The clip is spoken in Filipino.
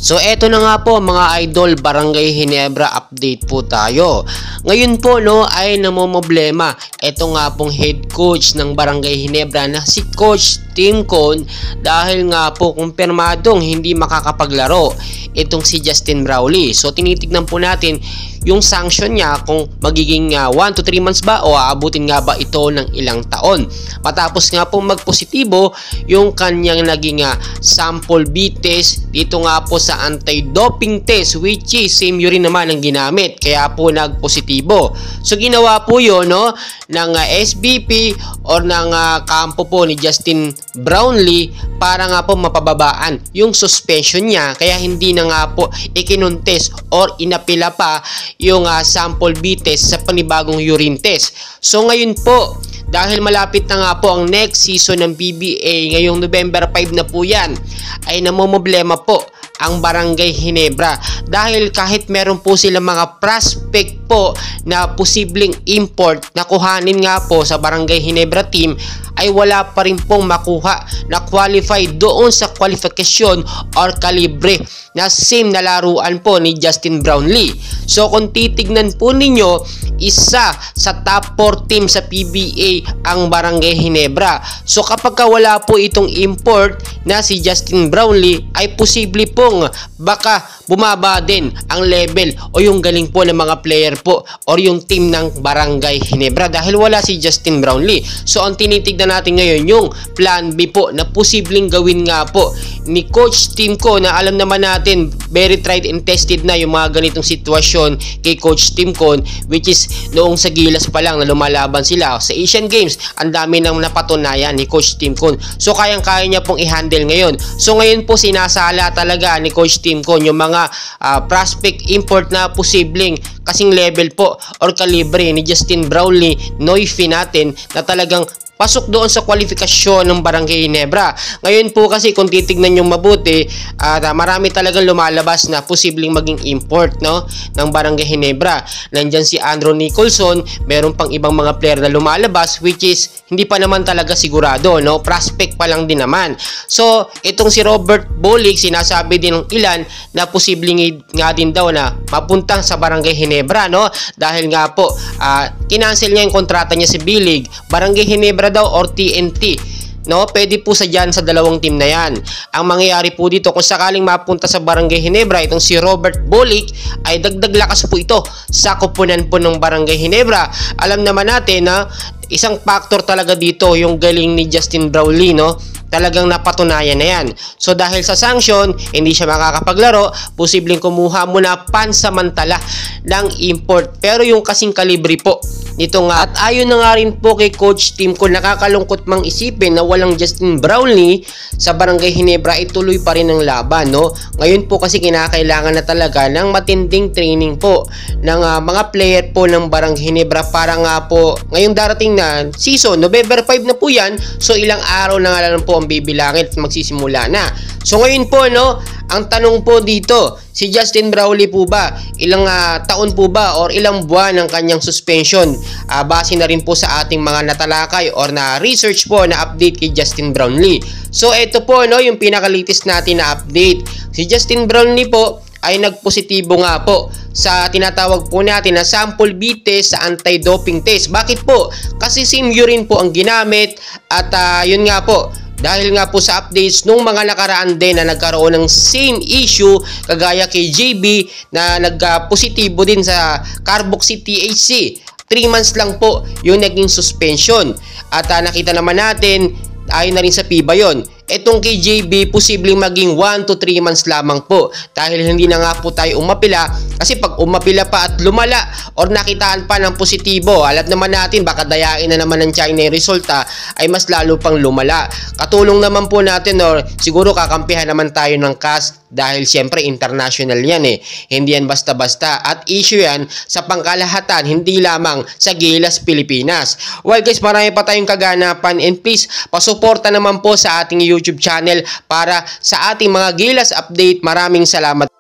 So eto na nga po mga idol, Barangay Ginebra update po tayo. Ngayon po ay namomblema eto nga pong head coach ng Barangay Ginebra na si Coach Tim Con dahil nga po kumpirmadong hindi makakapaglaro itong si Justin Brownlee. So tinitignan po natin yung sanction niya kung magiging 1 to 3 months ba o aabutin nga ba ito ng ilang taon. Matapos nga po magpositibo yung kanyang naging sample B test dito nga po sa anti-doping test, which is same urine naman ang ginamit, kaya po nagpositibo. So ginawa po yun ng SBP or ng kampo po ni Justin Brownlee para nga po mapababaan yung suspension niya, kaya hindi na nga po ikinontes or inapila pa yung sample B test sa panibagong urine test. So ngayon po, dahil malapit na nga po ang next season ng PBA, ngayong November 5 na po yan, ay namomblema po ang Barangay Ginebra dahil kahit meron po sila mga prospect po na posibleng import na kuhanin nga po sa Barangay Ginebra team, ay wala pa rin pong makuha na qualified doon sa kwalifikasyon or kalibre na same na laruan po ni Justin Brownlee. So kung titignan po ninyo, isa sa top 4 team sa PBA ang Barangay Ginebra. So kapag wala po itong import na si Justin Brownlee, ay posible pong baka bumaba din ang level o yung galing po ng mga player po or yung team ng Barangay Ginebra dahil wala si Justin Brownlee. So ang tinitignan natin ngayon yung plan B po na posibleng gawin nga po ni Coach Tim Con, na alam naman natin very tried and tested na yung mga ganitong sitwasyon kay Coach Tim Con, which is noong sa Gilas pa lang na lumalaban sila sa Asian Games, ang dami nang napatunayan ni Coach Tim Con. So kayang-kaya niya pong i-handle ngayon. So ngayon po sinasala talaga ni Coach Tim Con yung mga prospect import na posibleng kasing level po or kalibre ni Justin Brownlee, Noifi natin na talagang pasok doon sa kwalifikasyon ng Barangay Ginebra. Ngayon po kasi kung titignan nyo mabuti, marami talagang lumalabas na posibleng maging import ng Barangay Ginebra. Nandyan si Andrew Nicholson, meron pang ibang mga player na lumalabas which is hindi pa naman talaga sigurado, prospect pa lang din naman. So itong si Robert Bolick, sinasabi din ng ilan na posibleng nga din daw na mapunta sa Barangay Ginebra, dahil nga po kinancel niya yung kontrata niya si B-League. Barangay Ginebra daw or TNT, pwede po sa dyan sa dalawang team na yan. Ang mangyayari po dito, kung sakaling mapunta sa Barangay Ginebra itong si Robert Bolick, ay dagdag lakas po ito sa koponan po ng Barangay Ginebra. Alam naman natin na isang factor talaga dito yung galing ni Justin Brownlee, talagang napatunayan na yan. So dahil sa sanction, hindi siya makakapaglaro, posibleng kumuha muna pansamantala ng import. Pero yung kasing kalibre po nito nga, at ayon na nga rin po kay Coach Tim Con, nakakalungkot mang isipin na walang Justin Brownlee sa Barangay Ginebra, ituloy pa rin ang laban. Ngayon po kasi kinakailangan na talaga ng matinding training po ng mga player po ng Barangay Ginebra para nga po ngayong darating na season, November 5 na po yan. So ilang araw na nga lang po ang bibilangin at magsisimula na. So ngayon po ang tanong po dito, si Justin Brownlee po ba, ilang taon po ba or ilang buwan ang kanyang suspension? Base na rin po sa ating mga natalakay or na research po na update kay Justin Brownlee. So ito po yung pinaka-latest natin na update. Si Justin Brownlee po ay nagpositibo nga po sa tinatawag po natin na sample B test sa anti-doping test. Bakit po? Kasi same urine po ang ginamit at yun nga po, dahil nga po sa updates nung mga nakaraan din na nagkaroon ng same issue kagaya kay JB na nagpositibo din sa carboxy THC. 3 months lang po yung naging suspension. At nakita naman natin, ayon na rin sa PIBA yon, etong kay JB posibleng maging 1 to 3 months lamang po dahil hindi na nga po tayo umapila. Kasi pag umapila pa at lumala or nakitaan pa ng positibo, alam naman natin baka dayain na naman ng China yung resulta, ay mas lalo pang lumala. Katulong naman po natin or siguro kakampihan naman tayo ng CAS dahil siyempre international yan hindi yan basta-basta at issue yan sa pangkalahatan, hindi lamang sa Gilas, Pilipinas. Well guys, marami pa tayong kaganapan and please pasuporta naman po sa ating YouTube channel para sa ating mga Gilas update. Maraming salamat.